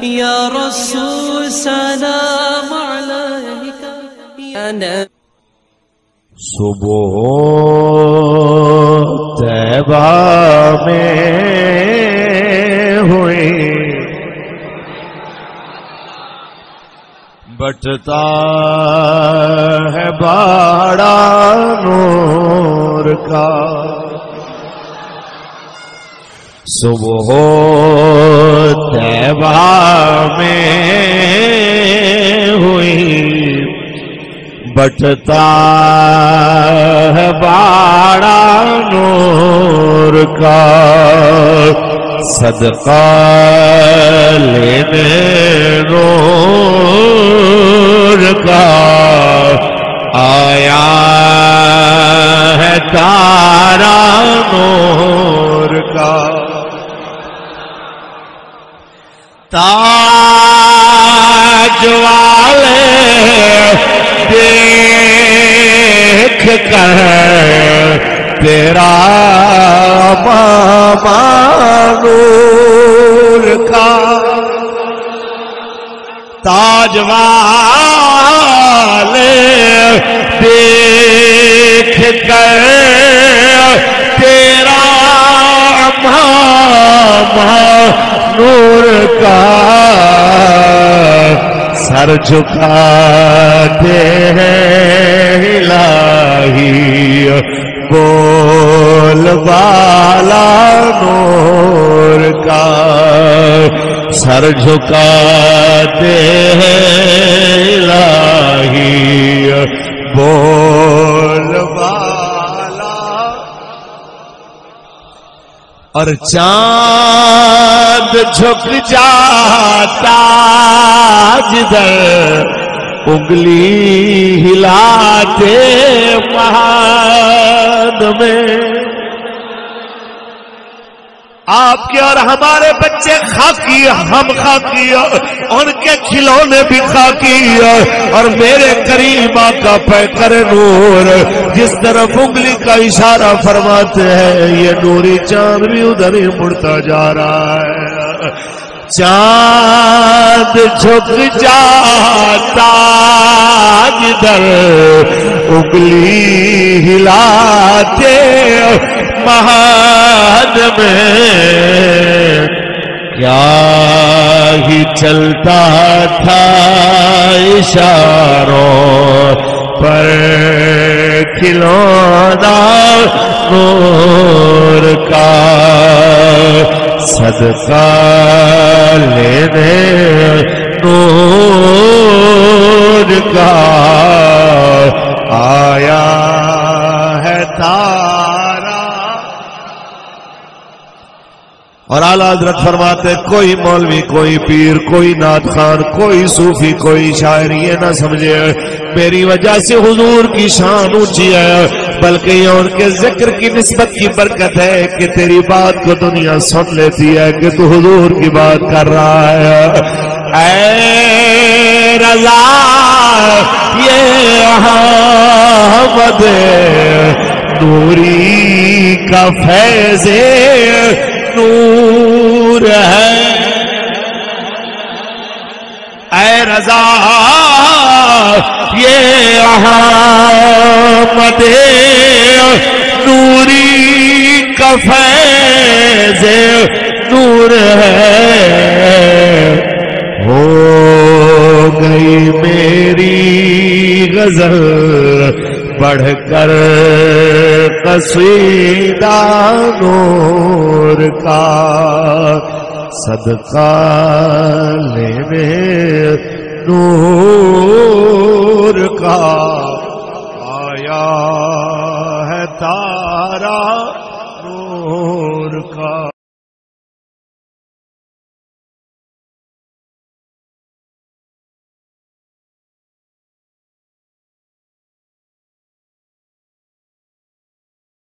یا رسول سلام علیک یا نبی صبح طیبہ میں ہوئی بٹتا ہے باڑا نور کا صبح طیبہ میں ہوئی بٹتا ہے باڑا نور کا صدقہ لینے نور کا آیا ہے تارا نور کا تاج والے دیکھ کر تیرا ماما نور کا تاج والے دیکھ کر تیرا ماما نور کا سر جھکاتے ہیں الہی بول بالا نور کا سر جھکاتے ہیں الہی بول بالا اور چاند جھک جاتا جدھر انگلی ہلاتے مہاد میں آپ کے اور ہمارے بچے خاکی ہم خاکی ان کے کھلونے بھی خاکی اور میرے کریم آقا پیکر نور جس طرف انگلی کا اشارہ فرماتے ہیں یہ نوری چاند بھی ادھر ہی مڑتا جا رہا ہے چاند جھک جاتا جدھر انگلی ہلاتے مہاد میں کیا ہی چلتا تھا اشاروں پر کھلونا نور کا صدقہ لینے نور کا آیا ہے تارا اور اعلیٰ حضرت فرماتے کوئی مولوی کوئی پیر کوئی نعت خان کوئی صوفی کوئی شاعر یہ نہ سمجھے میری وجہ سے حضور کی شان اونچی ہے بلکہ یہ ان کے ذکر کی نسبت کی برکت ہے کہ تیری بات کو دنیا سن لیتی ہے کہ تو حضور کی بات کر رہا ہے اے رضا یہ احمد نوری کا فیض نور ہے اے رضا یہ احمد نوری کا فیض نور ہے ہو گئی میری غزل بڑھ کر قصیدہ نور کا صدقہ لینے نور